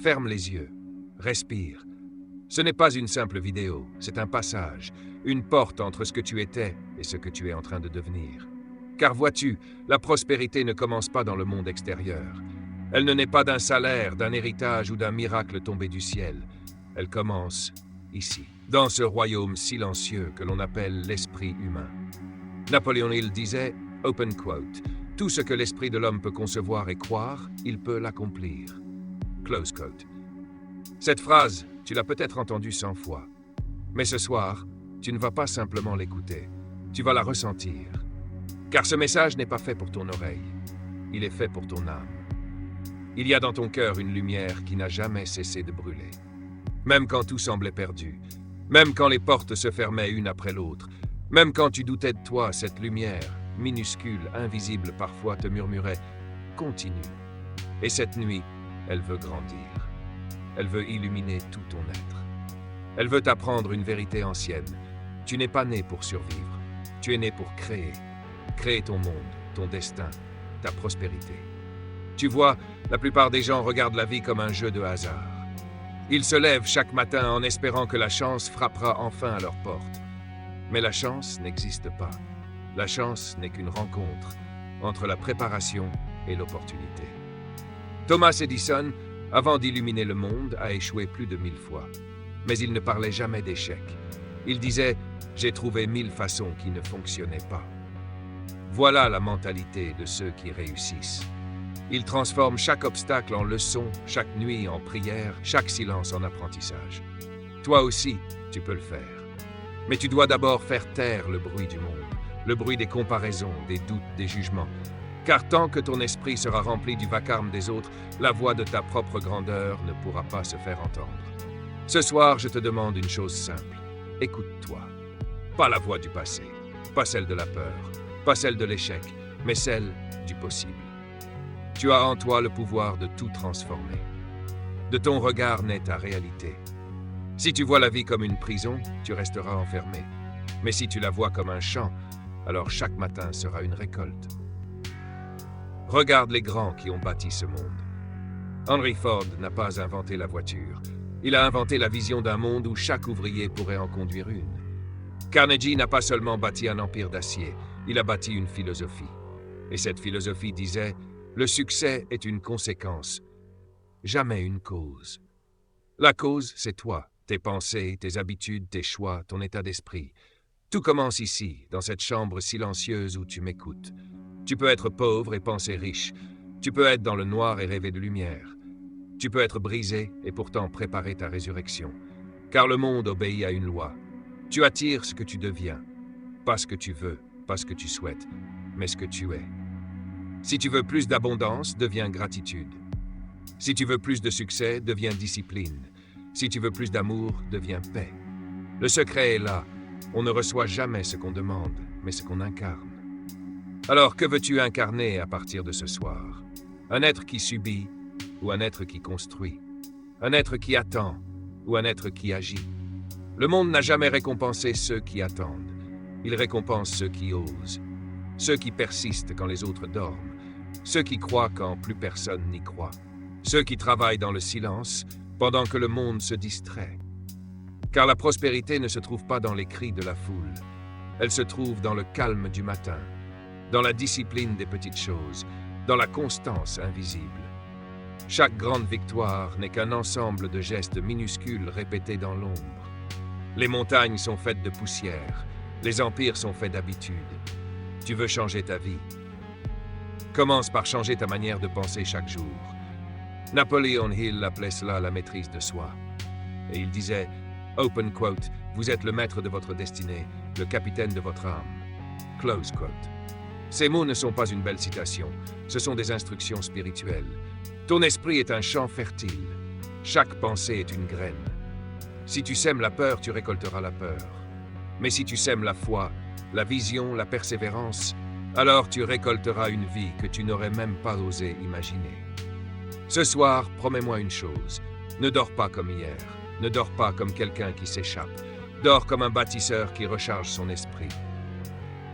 Ferme les yeux. Respire. Ce n'est pas une simple vidéo, c'est un passage, une porte entre ce que tu étais et ce que tu es en train de devenir. Car vois-tu, la prospérité ne commence pas dans le monde extérieur. Elle ne naît pas d'un salaire, d'un héritage ou d'un miracle tombé du ciel. Elle commence ici, dans ce royaume silencieux que l'on appelle l'esprit humain. Napoléon Hill disait, open quote, « Tout ce que l'esprit de l'homme peut concevoir et croire, il peut l'accomplir. » Close quote. Cette phrase, tu l'as peut-être entendue 100 fois. Mais ce soir, tu ne vas pas simplement l'écouter, tu vas la ressentir. Car ce message n'est pas fait pour ton oreille, il est fait pour ton âme. Il y a dans ton cœur une lumière qui n'a jamais cessé de brûler. Même quand tout semblait perdu, même quand les portes se fermaient une après l'autre, même quand tu doutais de toi, cette lumière, minuscule, invisible parfois, te murmurait « Continue ». Et cette nuit, elle veut grandir. Elle veut illuminer tout ton être. Elle veut t'apprendre une vérité ancienne. Tu n'es pas né pour survivre. Tu es né pour créer. Créer ton monde, ton destin, ta prospérité. Tu vois, la plupart des gens regardent la vie comme un jeu de hasard. Ils se lèvent chaque matin en espérant que la chance frappera enfin à leur porte. Mais la chance n'existe pas. La chance n'est qu'une rencontre entre la préparation et l'opportunité. Thomas Edison, avant d'illuminer le monde, a échoué plus de 1000 fois. Mais il ne parlait jamais d'échec. Il disait « J'ai trouvé 1000 façons qui ne fonctionnaient pas ». Voilà la mentalité de ceux qui réussissent. Ils transforment chaque obstacle en leçon, chaque nuit en prière, chaque silence en apprentissage. Toi aussi, tu peux le faire. Mais tu dois d'abord faire taire le bruit du monde, le bruit des comparaisons, des doutes, des jugements. Car tant que ton esprit sera rempli du vacarme des autres, la voix de ta propre grandeur ne pourra pas se faire entendre. Ce soir, je te demande une chose simple. Écoute-toi. Pas la voix du passé, pas celle de la peur, pas celle de l'échec, mais celle du possible. Tu as en toi le pouvoir de tout transformer. De ton regard naît ta réalité. Si tu vois la vie comme une prison, tu resteras enfermé. Mais si tu la vois comme un champ, alors chaque matin sera une récolte. Regarde les grands qui ont bâti ce monde. Henry Ford n'a pas inventé la voiture. Il a inventé la vision d'un monde où chaque ouvrier pourrait en conduire une. Carnegie n'a pas seulement bâti un empire d'acier, il a bâti une philosophie. Et cette philosophie disait « Le succès est une conséquence, jamais une cause. » La cause, c'est toi, tes pensées, tes habitudes, tes choix, ton état d'esprit. Tout commence ici, dans cette chambre silencieuse où tu m'écoutes. Tu peux être pauvre et penser riche. Tu peux être dans le noir et rêver de lumière. Tu peux être brisé et pourtant préparer ta résurrection. Car le monde obéit à une loi. Tu attires ce que tu deviens. Pas ce que tu veux, pas ce que tu souhaites, mais ce que tu es. Si tu veux plus d'abondance, deviens gratitude. Si tu veux plus de succès, deviens discipline. Si tu veux plus d'amour, deviens paix. Le secret est là. On ne reçoit jamais ce qu'on demande, mais ce qu'on incarne. Alors, que veux-tu incarner à partir de ce soir? Un être qui subit ou un être qui construit? Un être qui attend ou un être qui agit? Le monde n'a jamais récompensé ceux qui attendent. Il récompense ceux qui osent. Ceux qui persistent quand les autres dorment. Ceux qui croient quand plus personne n'y croit. Ceux qui travaillent dans le silence pendant que le monde se distrait. Car la prospérité ne se trouve pas dans les cris de la foule. Elle se trouve dans le calme du matin, dans la discipline des petites choses, dans la constance invisible. Chaque grande victoire n'est qu'un ensemble de gestes minuscules répétés dans l'ombre. Les montagnes sont faites de poussière, les empires sont faits d'habitude. Tu veux changer ta vie? Commence par changer ta manière de penser chaque jour. Napoléon Hill appelait cela la maîtrise de soi. Et il disait, open quote, vous êtes le maître de votre destinée, le capitaine de votre âme. Close quote. Ces mots ne sont pas une belle citation, ce sont des instructions spirituelles. Ton esprit est un champ fertile. Chaque pensée est une graine. Si tu sèmes la peur, tu récolteras la peur. Mais si tu sèmes la foi, la vision, la persévérance, alors tu récolteras une vie que tu n'aurais même pas osé imaginer. Ce soir, promets-moi une chose. Ne dors pas comme hier. Ne dors pas comme quelqu'un qui s'échappe. Dors comme un bâtisseur qui recharge son esprit.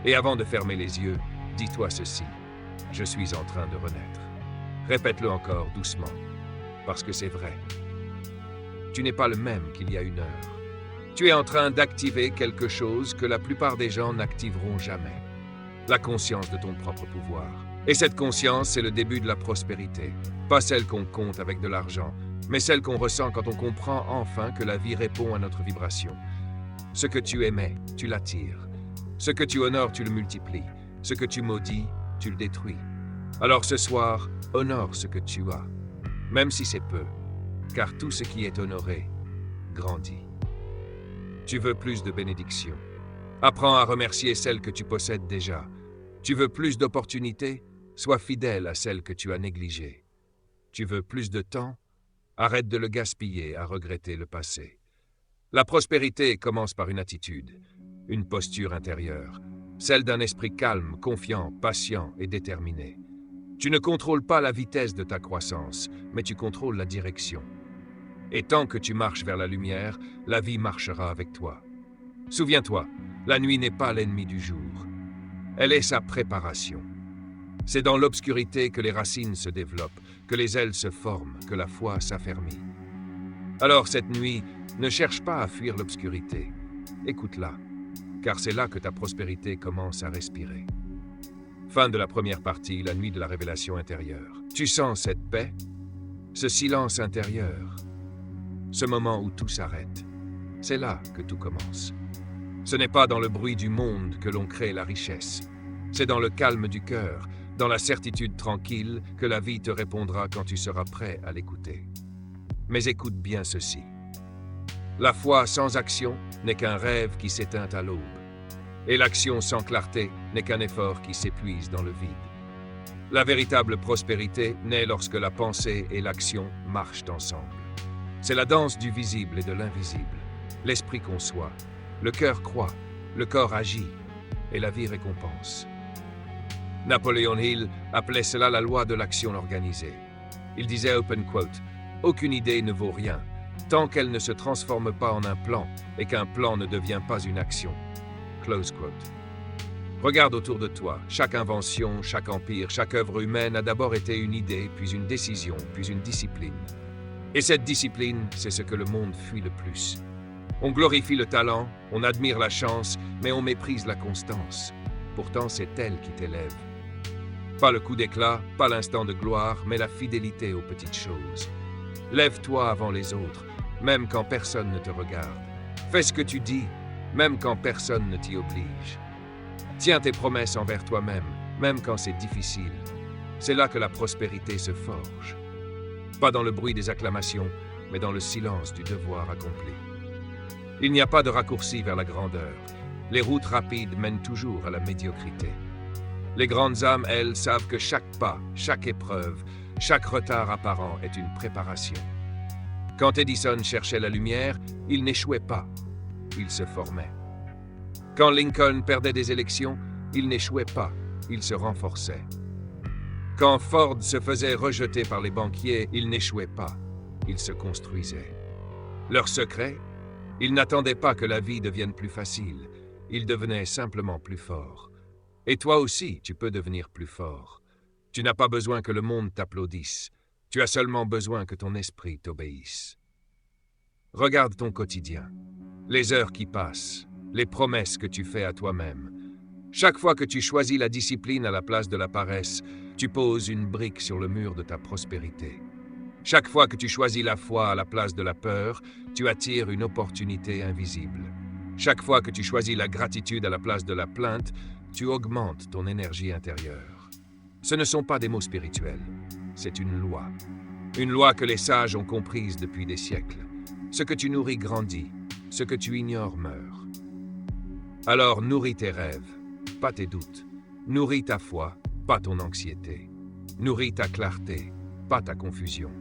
Et avant de fermer les yeux, dis-toi ceci. Je suis en train de renaître. Répète-le encore doucement. parce que c'est vrai. Tu n'es pas le même qu'il y a 1 heure. Tu es en train d'activer quelque chose que la plupart des gens n'activeront jamais. La conscience de ton propre pouvoir. Et cette conscience, c'est le début de la prospérité. Pas celle qu'on compte avec de l'argent, mais celle qu'on ressent quand on comprend enfin que la vie répond à notre vibration. Ce que tu émets, tu l'attires. Ce que tu honores, tu le multiplies. Ce que tu maudis, tu le détruis. Alors ce soir, honore ce que tu as, même si c'est peu, car tout ce qui est honoré grandit. Tu veux plus de bénédictions. Apprends à remercier celles que tu possèdes déjà. Tu veux plus d'opportunités? Sois fidèle à celles que tu as négligées. Tu veux plus de temps? Arrête de le gaspiller à regretter le passé. La prospérité commence par une attitude, une posture intérieure, celle d'un esprit calme, confiant, patient et déterminé. Tu ne contrôles pas la vitesse de ta croissance, mais tu contrôles la direction. Et tant que tu marches vers la lumière, la vie marchera avec toi. Souviens-toi, la nuit n'est pas l'ennemi du jour. Elle est sa préparation. C'est dans l'obscurité que les racines se développent, que les ailes se forment, que la foi s'affermit. Alors cette nuit, ne cherche pas à fuir l'obscurité. Écoute-la, car c'est là que ta prospérité commence à respirer. Fin de la première partie, la nuit de la révélation intérieure. Tu sens cette paix, ce silence intérieur, ce moment où tout s'arrête. C'est là que tout commence. Ce n'est pas dans le bruit du monde que l'on crée la richesse. C'est dans le calme du cœur, dans la certitude tranquille que la vie te répondra quand tu seras prêt à l'écouter. Mais écoute bien ceci. La foi sans action n'est qu'un rêve qui s'éteint à l'aube. Et l'action sans clarté n'est qu'un effort qui s'épuise dans le vide. La véritable prospérité naît lorsque la pensée et l'action marchent ensemble. C'est la danse du visible et de l'invisible. L'esprit conçoit, le cœur croit, le corps agit, et la vie récompense. Napoléon Hill appelait cela la loi de l'action organisée. Il disait, open quote, « Aucune idée ne vaut rien, tant qu'elle ne se transforme pas en un plan et qu'un plan ne devient pas une action. » Close quote. Regarde autour de toi, chaque invention, chaque empire, chaque œuvre humaine a d'abord été une idée, puis une décision, puis une discipline. Et cette discipline, c'est ce que le monde fuit le plus. On glorifie le talent, on admire la chance, mais on méprise la constance. Pourtant, c'est elle qui t'élève. Pas le coup d'éclat, pas l'instant de gloire, mais la fidélité aux petites choses. Lève-toi avant les autres, même quand personne ne te regarde. Fais ce que tu dis, même quand personne ne t'y oblige. Tiens tes promesses envers toi-même, même quand c'est difficile. C'est là que la prospérité se forge. Pas dans le bruit des acclamations, mais dans le silence du devoir accompli. Il n'y a pas de raccourci vers la grandeur. Les routes rapides mènent toujours à la médiocrité. Les grandes âmes, elles, savent que chaque pas, chaque épreuve, chaque retard apparent est une préparation. Quand Edison cherchait la lumière, il n'échouait pas, il se formait. Quand Lincoln perdait des élections, il n'échouait pas, il se renforçait. Quand Ford se faisait rejeter par les banquiers, il n'échouait pas, il se construisait. Leur secret, ils n'attendaient pas que la vie devienne plus facile, ils devenaient simplement plus forts. Et toi aussi, tu peux devenir plus fort. Tu n'as pas besoin que le monde t'applaudisse, tu as seulement besoin que ton esprit t'obéisse. Regarde ton quotidien, les heures qui passent, les promesses que tu fais à toi-même. Chaque fois que tu choisis la discipline à la place de la paresse, tu poses une brique sur le mur de ta prospérité. Chaque fois que tu choisis la foi à la place de la peur, tu attires une opportunité invisible. Chaque fois que tu choisis la gratitude à la place de la plainte, tu augmentes ton énergie intérieure. Ce ne sont pas des mots spirituels, c'est une loi. Une loi que les sages ont comprise depuis des siècles. Ce que tu nourris grandit, ce que tu ignores meurt. Alors nourris tes rêves, pas tes doutes. Nourris ta foi, pas ton anxiété. Nourris ta clarté, pas ta confusion.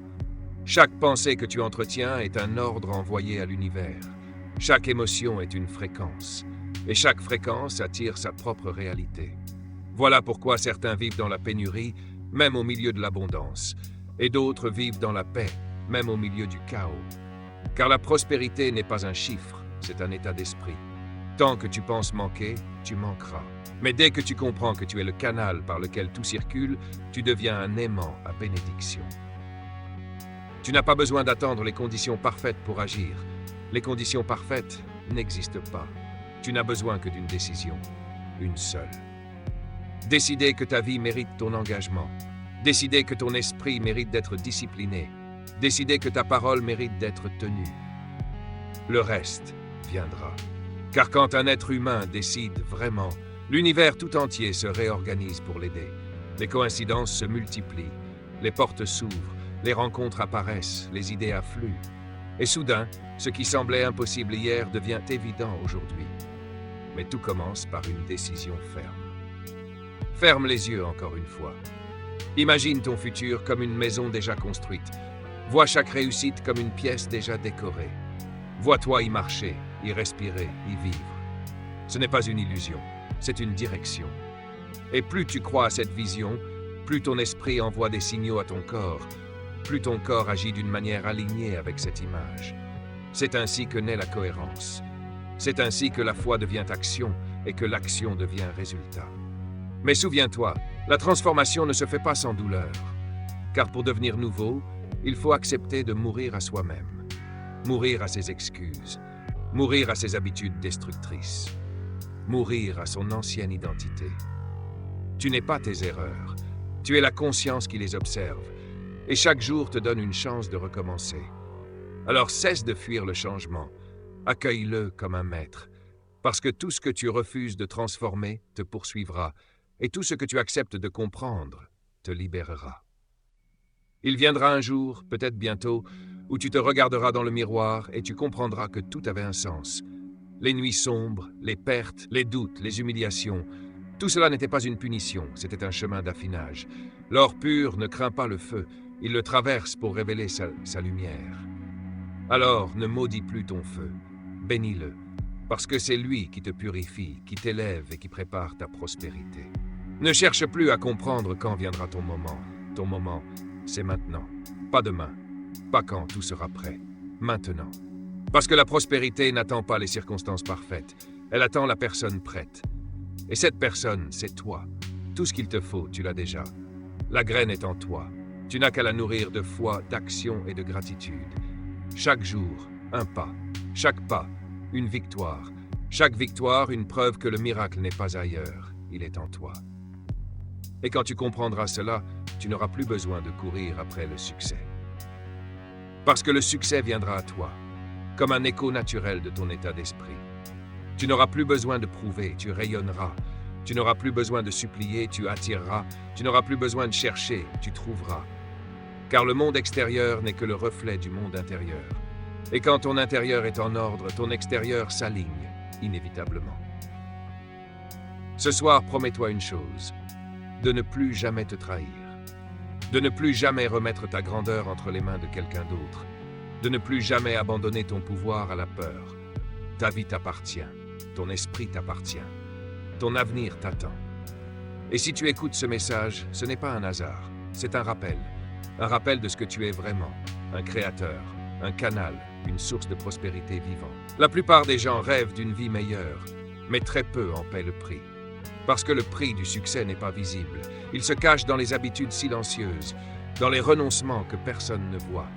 Chaque pensée que tu entretiens est un ordre envoyé à l'univers. Chaque émotion est une fréquence. Et chaque fréquence attire sa propre réalité. Voilà pourquoi certains vivent dans la pénurie, même au milieu de l'abondance, et d'autres vivent dans la paix, même au milieu du chaos. Car la prospérité n'est pas un chiffre, c'est un état d'esprit. Tant que tu penses manquer, tu manqueras. Mais dès que tu comprends que tu es le canal par lequel tout circule, tu deviens un aimant à bénédiction. Tu n'as pas besoin d'attendre les conditions parfaites pour agir. Les conditions parfaites n'existent pas. Tu n'as besoin que d'une décision, une seule. Décider que ta vie mérite ton engagement. Décider que ton esprit mérite d'être discipliné. Décider que ta parole mérite d'être tenue. Le reste viendra. Car quand un être humain décide vraiment, l'univers tout entier se réorganise pour l'aider. Les coïncidences se multiplient, les portes s'ouvrent, les rencontres apparaissent, les idées affluent. Et soudain, ce qui semblait impossible hier devient évident aujourd'hui. Mais tout commence par une décision ferme. Ferme les yeux encore une fois. Imagine ton futur comme une maison déjà construite. Vois chaque réussite comme une pièce déjà décorée. Vois-toi y marcher, y respirer, y vivre. Ce n'est pas une illusion, c'est une direction. Et plus tu crois à cette vision, plus ton esprit envoie des signaux à ton corps, plus ton corps agit d'une manière alignée avec cette image. C'est ainsi que naît la cohérence. C'est ainsi que la foi devient action et que l'action devient résultat. Mais souviens-toi, la transformation ne se fait pas sans douleur. Car pour devenir nouveau, il faut accepter de mourir à soi-même. Mourir à ses excuses. Mourir à ses habitudes destructrices. Mourir à son ancienne identité. Tu n'es pas tes erreurs. Tu es la conscience qui les observe. Et chaque jour te donne une chance de recommencer. Alors cesse de fuir le changement. Accueille-le comme un maître. Parce que tout ce que tu refuses de transformer te poursuivra. Et tout ce que tu acceptes de comprendre te libérera. Il viendra un jour, peut-être bientôt, où tu te regarderas dans le miroir et tu comprendras que tout avait un sens. Les nuits sombres, les pertes, les doutes, les humiliations, tout cela n'était pas une punition, c'était un chemin d'affinage. L'or pur ne craint pas le feu, il le traverse pour révéler sa lumière. Alors ne maudis plus ton feu, bénis-le, parce que c'est lui qui te purifie, qui t'élève et qui prépare ta prospérité. Ne cherche plus à comprendre quand viendra ton moment. Ton moment, c'est maintenant, pas demain, pas quand tout sera prêt, maintenant. Parce que la prospérité n'attend pas les circonstances parfaites, elle attend la personne prête. Et cette personne, c'est toi. Tout ce qu'il te faut, tu l'as déjà. La graine est en toi. Tu n'as qu'à la nourrir de foi, d'action et de gratitude. Chaque jour, un pas. Chaque pas, une victoire. Chaque victoire, une preuve que le miracle n'est pas ailleurs, il est en toi. Et quand tu comprendras cela, tu n'auras plus besoin de courir après le succès. Parce que le succès viendra à toi, comme un écho naturel de ton état d'esprit. Tu n'auras plus besoin de prouver, tu rayonneras. Tu n'auras plus besoin de supplier, tu attireras. Tu n'auras plus besoin de chercher, tu trouveras. Car le monde extérieur n'est que le reflet du monde intérieur. Et quand ton intérieur est en ordre, ton extérieur s'aligne, inévitablement. Ce soir, promets-toi une chose, de ne plus jamais te trahir, de ne plus jamais remettre ta grandeur entre les mains de quelqu'un d'autre, de ne plus jamais abandonner ton pouvoir à la peur. Ta vie t'appartient, ton esprit t'appartient, ton avenir t'attend. Et si tu écoutes ce message, ce n'est pas un hasard, c'est un rappel de ce que tu es vraiment, un créateur, un canal, une source de prospérité vivante. La plupart des gens rêvent d'une vie meilleure, mais très peu en paient le prix. Parce que le prix du succès n'est pas visible. Il se cache dans les habitudes silencieuses, dans les renoncements que personne ne voit,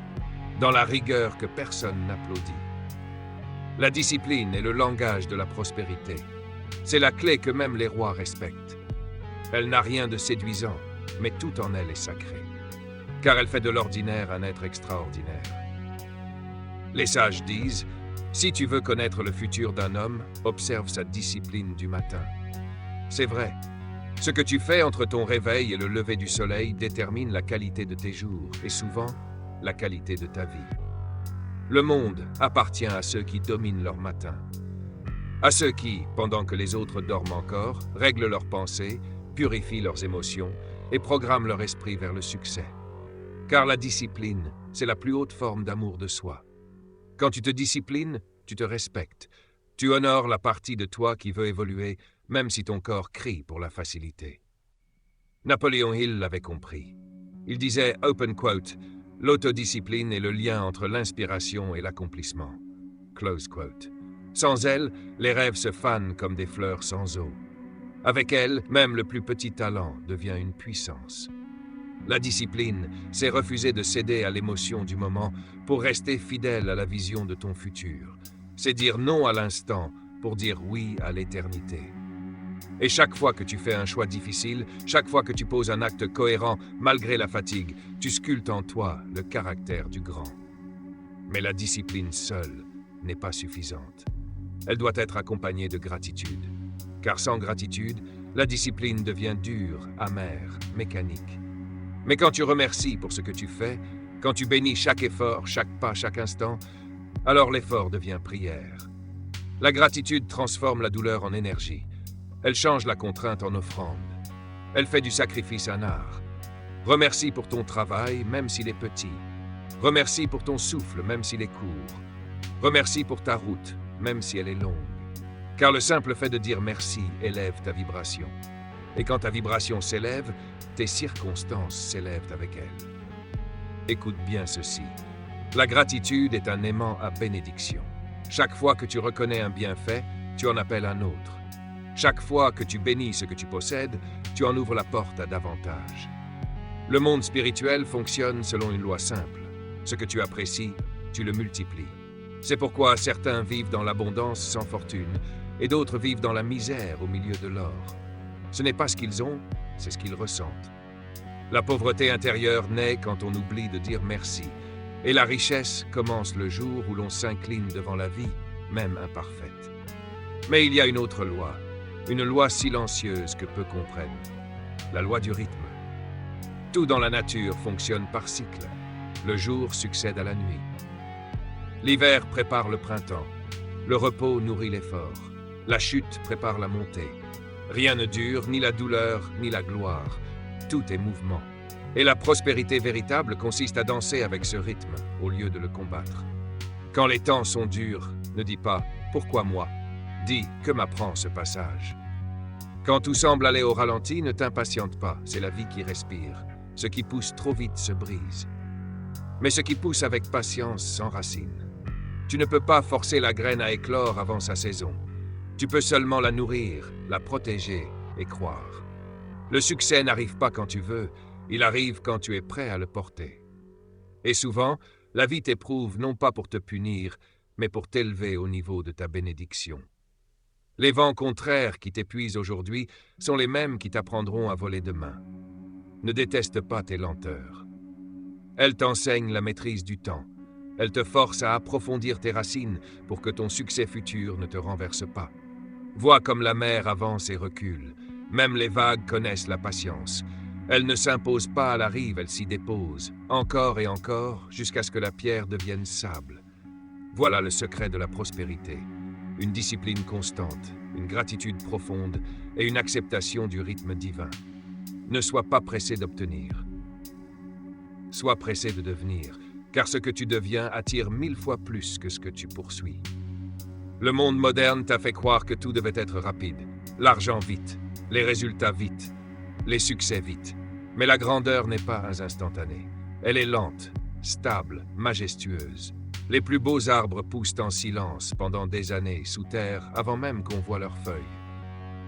dans la rigueur que personne n'applaudit. La discipline est le langage de la prospérité. C'est la clé que même les rois respectent. Elle n'a rien de séduisant, mais tout en elle est sacré. Car elle fait de l'ordinaire un être extraordinaire. Les sages disent, si tu veux connaître le futur d'un homme, observe sa discipline du matin. C'est vrai. Ce que tu fais entre ton réveil et le lever du soleil détermine la qualité de tes jours et souvent la qualité de ta vie. Le monde appartient à ceux qui dominent leur matin. À ceux qui, pendant que les autres dorment encore, règlent leurs pensées, purifient leurs émotions et programment leur esprit vers le succès. Car la discipline, c'est la plus haute forme d'amour de soi. Quand tu te disciplines, tu te respectes. Tu honores la partie de toi qui veut évoluer, même si ton corps crie pour la facilité. Napoléon Hill l'avait compris. Il disait, open quote, « L'autodiscipline est le lien entre l'inspiration et l'accomplissement. » Close quote. Sans elle, les rêves se fanent comme des fleurs sans eau. Avec elle, même le plus petit talent devient une puissance. La discipline, c'est refuser de céder à l'émotion du moment pour rester fidèle à la vision de ton futur. C'est dire non à l'instant pour dire oui à l'éternité. Et chaque fois que tu fais un choix difficile, chaque fois que tu poses un acte cohérent malgré la fatigue, tu sculptes en toi le caractère du grand. Mais la discipline seule n'est pas suffisante. Elle doit être accompagnée de gratitude. Car sans gratitude, la discipline devient dure, amère, mécanique. Mais quand tu remercies pour ce que tu fais, quand tu bénis chaque effort, chaque pas, chaque instant, alors l'effort devient prière. La gratitude transforme la douleur en énergie. Elle change la contrainte en offrande. Elle fait du sacrifice un art. Remercie pour ton travail, même s'il est petit. Remercie pour ton souffle, même s'il est court. Remercie pour ta route, même si elle est longue. Car le simple fait de dire merci élève ta vibration. Et quand ta vibration s'élève, tes circonstances s'élèvent avec elle. Écoute bien ceci. La gratitude est un aimant à bénédiction. Chaque fois que tu reconnais un bienfait, tu en appelles un autre. Chaque fois que tu bénis ce que tu possèdes, tu en ouvres la porte à davantage. Le monde spirituel fonctionne selon une loi simple. Ce que tu apprécies, tu le multiplies. C'est pourquoi certains vivent dans l'abondance sans fortune, et d'autres vivent dans la misère au milieu de l'or. Ce n'est pas ce qu'ils ont, c'est ce qu'ils ressentent. La pauvreté intérieure naît quand on oublie de dire merci, et la richesse commence le jour où l'on s'incline devant la vie, même imparfaite. Mais il y a une autre loi, une loi silencieuse que peu comprennent, la loi du rythme. Tout dans la nature fonctionne par cycle. Le jour succède à la nuit. L'hiver prépare le printemps. Le repos nourrit l'effort. La chute prépare la montée. Rien ne dure, ni la douleur, ni la gloire. Tout est mouvement. Et la prospérité véritable consiste à danser avec ce rythme, au lieu de le combattre. Quand les temps sont durs, ne dis pas « Pourquoi moi ?» Dis « Que m'apprend ce passage ?» Quand tout semble aller au ralenti, ne t'impatiente pas, c'est la vie qui respire. Ce qui pousse trop vite se brise. Mais ce qui pousse avec patience s'enracine. Tu ne peux pas forcer la graine à éclore avant sa saison. Tu peux seulement la nourrir, la protéger et croire. Le succès n'arrive pas quand tu veux, il arrive quand tu es prêt à le porter. Et souvent, la vie t'éprouve non pas pour te punir, mais pour t'élever au niveau de ta bénédiction. Les vents contraires qui t'épuisent aujourd'hui sont les mêmes qui t'apprendront à voler demain. Ne déteste pas tes lenteurs. Elles t'enseignent la maîtrise du temps. Elles te forcent à approfondir tes racines pour que ton succès futur ne te renverse pas. Vois comme la mer avance et recule. Même les vagues connaissent la patience. Elles ne s'imposent pas à la rive, elles s'y déposent, encore et encore, jusqu'à ce que la pierre devienne sable. Voilà le secret de la prospérité. Une discipline constante, une gratitude profonde et une acceptation du rythme divin. Ne sois pas pressé d'obtenir. Sois pressé de devenir, car ce que tu deviens attire 1000 fois plus que ce que tu poursuis. Le monde moderne t'a fait croire que tout devait être rapide, l'argent vite, les résultats vite, les succès vite. Mais la grandeur n'est pas instantanée. Elle est lente, stable, majestueuse. Les plus beaux arbres poussent en silence pendant des années sous terre avant même qu'on voie leurs feuilles.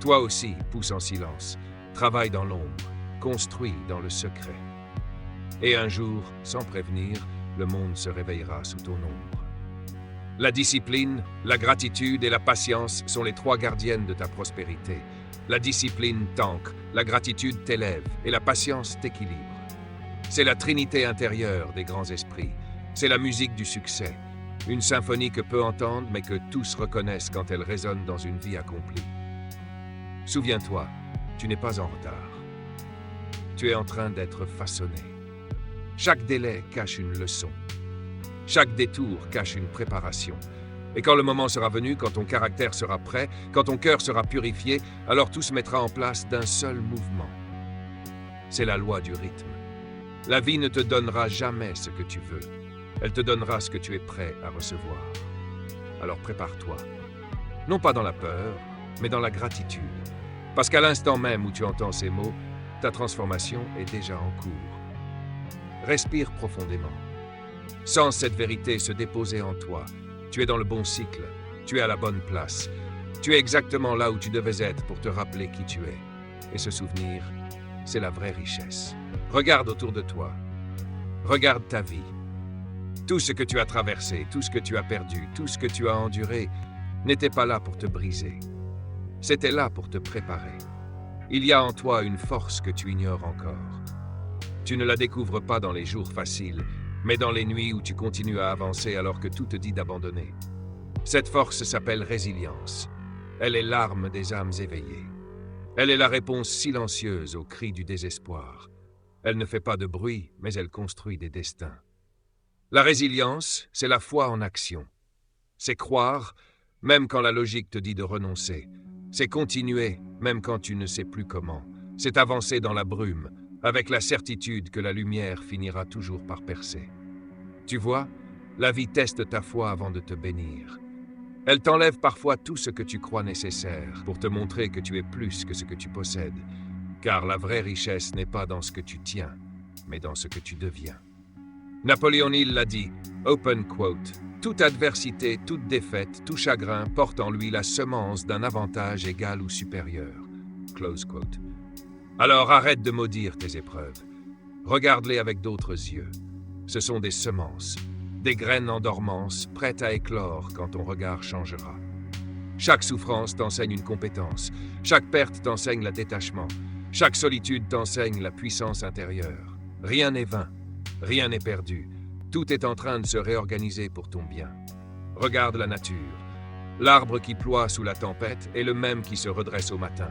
Toi aussi, pousse en silence, travaille dans l'ombre, construis dans le secret. Et un jour, sans prévenir, le monde se réveillera sous ton ombre. La discipline, la gratitude et la patience sont les trois gardiennes de ta prospérité. La discipline t'ancre, la gratitude t'élève et la patience t'équilibre. C'est la trinité intérieure des grands esprits. C'est la musique du succès. Une symphonie que peu entendent mais que tous reconnaissent quand elle résonne dans une vie accomplie. Souviens-toi, tu n'es pas en retard. Tu es en train d'être façonné. Chaque délai cache une leçon. Chaque détour cache une préparation. Et quand le moment sera venu, quand ton caractère sera prêt, quand ton cœur sera purifié, alors tout se mettra en place d'un seul mouvement. C'est la loi du rythme. La vie ne te donnera jamais ce que tu veux. Elle te donnera ce que tu es prêt à recevoir. Alors prépare-toi. Non pas dans la peur, mais dans la gratitude. Parce qu'à l'instant même où tu entends ces mots, ta transformation est déjà en cours. Respire profondément. Sens cette vérité se déposer en toi. Tu es dans le bon cycle. Tu es à la bonne place. Tu es exactement là où tu devais être pour te rappeler qui tu es. Et ce souvenir, c'est la vraie richesse. Regarde autour de toi. Regarde ta vie. Tout ce que tu as traversé, tout ce que tu as perdu, tout ce que tu as enduré, n'était pas là pour te briser. C'était là pour te préparer. Il y a en toi une force que tu ignores encore. Tu ne la découvres pas dans les jours faciles, mais dans les nuits où tu continues à avancer alors que tout te dit d'abandonner. Cette force s'appelle résilience. Elle est l'arme des âmes éveillées. Elle est la réponse silencieuse aux cris du désespoir. Elle ne fait pas de bruit, mais elle construit des destins. La résilience, c'est la foi en action. C'est croire, même quand la logique te dit de renoncer. C'est continuer, même quand tu ne sais plus comment. C'est avancer dans la brume, avec la certitude que la lumière finira toujours par percer. Tu vois, la vie teste ta foi avant de te bénir. Elle t'enlève parfois tout ce que tu crois nécessaire pour te montrer que tu es plus que ce que tu possèdes, car la vraie richesse n'est pas dans ce que tu tiens, mais dans ce que tu deviens. Napoléon Hill l'a dit, open quote, « Toute adversité, toute défaite, tout chagrin porte en lui la semence d'un avantage égal ou supérieur. » Close quote. Alors arrête de maudire tes épreuves. Regarde-les avec d'autres yeux. Ce sont des semences, des graines en dormance, prêtes à éclore quand ton regard changera. Chaque souffrance t'enseigne une compétence, chaque perte t'enseigne le détachement, chaque solitude t'enseigne la puissance intérieure. Rien n'est vain. Rien n'est perdu. Tout est en train de se réorganiser pour ton bien. Regarde la nature. L'arbre qui ploie sous la tempête est le même qui se redresse au matin.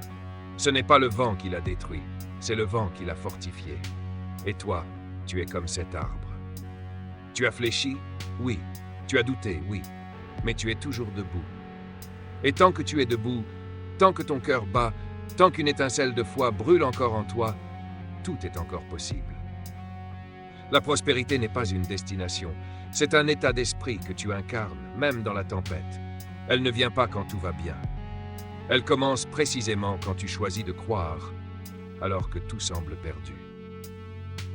Ce n'est pas le vent qui l'a détruit, c'est le vent qui l'a fortifié. Et toi, tu es comme cet arbre. Tu as fléchi? Oui. Tu as douté? Oui. Mais tu es toujours debout. Et tant que tu es debout, tant que ton cœur bat, tant qu'une étincelle de foi brûle encore en toi, tout est encore possible. La prospérité n'est pas une destination, c'est un état d'esprit que tu incarnes, même dans la tempête. Elle ne vient pas quand tout va bien. Elle commence précisément quand tu choisis de croire, alors que tout semble perdu.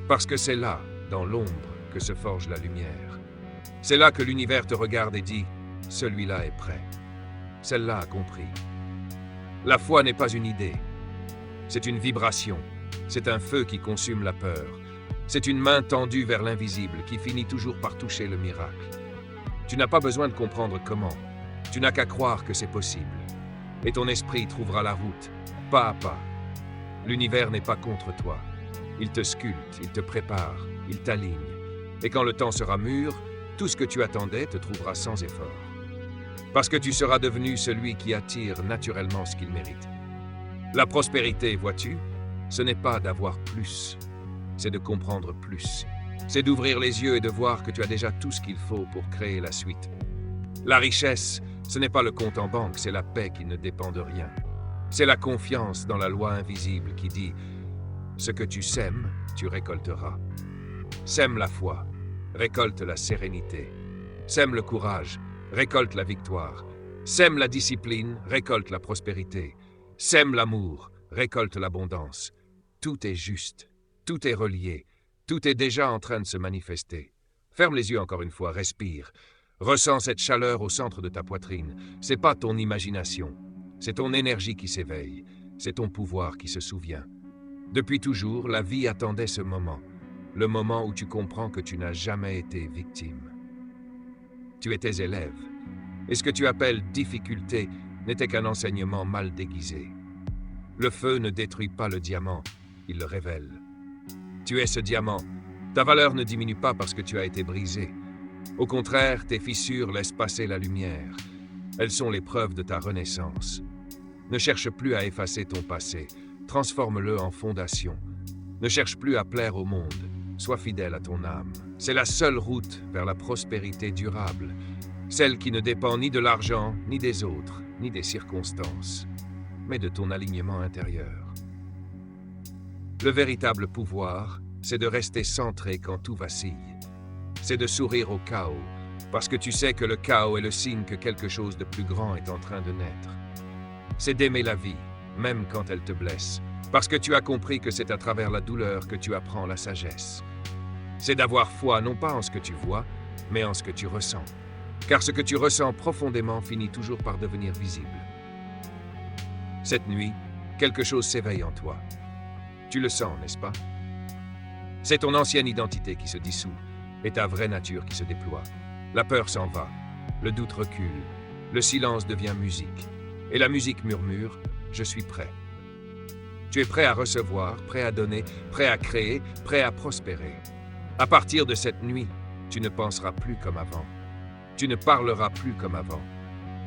Parce que c'est là, dans l'ombre, que se forge la lumière. C'est là que l'univers te regarde et dit « Celui-là est prêt. Celle-là a compris. » La foi n'est pas une idée. C'est une vibration. C'est un feu qui consume la peur. C'est une main tendue vers l'invisible qui finit toujours par toucher le miracle. Tu n'as pas besoin de comprendre comment. Tu n'as qu'à croire que c'est possible. Et ton esprit trouvera la route, pas à pas. L'univers n'est pas contre toi. Il te sculpte, il te prépare, il t'aligne. Et quand le temps sera mûr, tout ce que tu attendais te trouvera sans effort. Parce que tu seras devenu celui qui attire naturellement ce qu'il mérite. La prospérité, vois-tu, ce n'est pas d'avoir plus. C'est de comprendre plus. C'est d'ouvrir les yeux et de voir que tu as déjà tout ce qu'il faut pour créer la suite. La richesse, ce n'est pas le compte en banque, c'est la paix qui ne dépend de rien. C'est la confiance dans la loi invisible qui dit « Ce que tu sèmes, tu récolteras. » Sème la foi, récolte la sérénité. Sème le courage, récolte la victoire. Sème la discipline, récolte la prospérité. Sème l'amour, récolte l'abondance. Tout est juste. Tout est relié, tout est déjà en train de se manifester. Ferme les yeux encore une fois, respire. Ressens cette chaleur au centre de ta poitrine. C'est pas ton imagination, c'est ton énergie qui s'éveille, c'est ton pouvoir qui se souvient. Depuis toujours, la vie attendait ce moment, le moment où tu comprends que tu n'as jamais été victime. Tu étais élève, et ce que tu appelles difficulté n'était qu'un enseignement mal déguisé. Le feu ne détruit pas le diamant, il le révèle. Tu es ce diamant. Ta valeur ne diminue pas parce que tu as été brisé. Au contraire, tes fissures laissent passer la lumière. Elles sont les preuves de ta renaissance. Ne cherche plus à effacer ton passé. Transforme-le en fondation. Ne cherche plus à plaire au monde. Sois fidèle à ton âme. C'est la seule route vers la prospérité durable. Celle qui ne dépend ni de l'argent, ni des autres, ni des circonstances, mais de ton alignement intérieur. Le véritable pouvoir, c'est de rester centré quand tout vacille. C'est de sourire au chaos, parce que tu sais que le chaos est le signe que quelque chose de plus grand est en train de naître. C'est d'aimer la vie, même quand elle te blesse, parce que tu as compris que c'est à travers la douleur que tu apprends la sagesse. C'est d'avoir foi non pas en ce que tu vois, mais en ce que tu ressens. Car ce que tu ressens profondément finit toujours par devenir visible. Cette nuit, quelque chose s'éveille en toi. Tu le sens, n'est-ce pas? C'est ton ancienne identité qui se dissout et ta vraie nature qui se déploie. La peur s'en va, le doute recule, le silence devient musique. Et la musique murmure « Je suis prêt ». Tu es prêt à recevoir, prêt à donner, prêt à créer, prêt à prospérer. À partir de cette nuit, tu ne penseras plus comme avant. Tu ne parleras plus comme avant.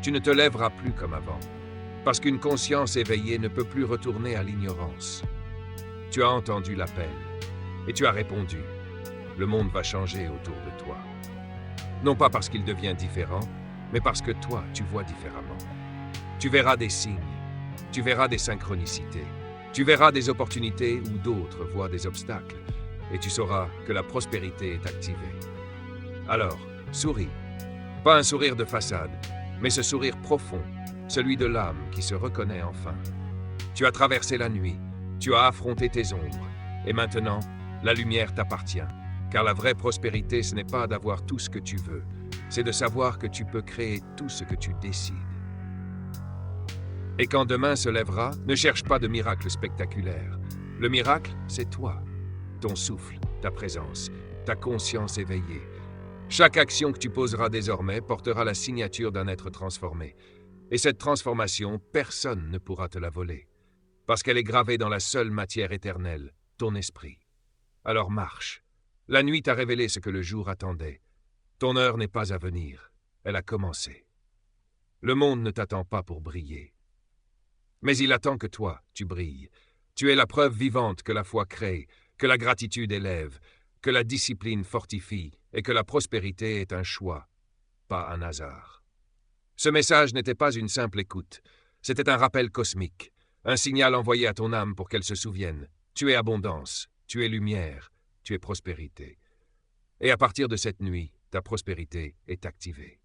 Tu ne te lèveras plus comme avant. Parce qu'une conscience éveillée ne peut plus retourner à l'ignorance. Tu as entendu l'appel et tu as répondu. Le monde va changer autour de toi. Non pas parce qu'il devient différent, mais parce que toi, tu vois différemment. Tu verras des signes, tu verras des synchronicités, tu verras des opportunités où d'autres voient des obstacles, et tu sauras que la prospérité est activée. Alors, souris. Pas un sourire de façade, mais ce sourire profond, celui de l'âme qui se reconnaît enfin. Tu as traversé la nuit, tu as affronté tes ombres, et maintenant, la lumière t'appartient. Car la vraie prospérité, ce n'est pas d'avoir tout ce que tu veux, c'est de savoir que tu peux créer tout ce que tu décides. Et quand demain se lèvera, ne cherche pas de miracle spectaculaire. Le miracle, c'est toi, ton souffle, ta présence, ta conscience éveillée. Chaque action que tu poseras désormais portera la signature d'un être transformé. Et cette transformation, personne ne pourra te la voler, parce qu'elle est gravée dans la seule matière éternelle, ton esprit. Alors marche. La nuit t'a révélé ce que le jour attendait. Ton heure n'est pas à venir, elle a commencé. Le monde ne t'attend pas pour briller. Mais il attend que toi, tu brilles. Tu es la preuve vivante que la foi crée, que la gratitude élève, que la discipline fortifie et que la prospérité est un choix, pas un hasard. Ce message n'était pas une simple écoute, c'était un rappel cosmique, un signal envoyé à ton âme pour qu'elle se souvienne. Tu es abondance, tu es lumière, tu es prospérité. Et à partir de cette nuit, ta prospérité est activée.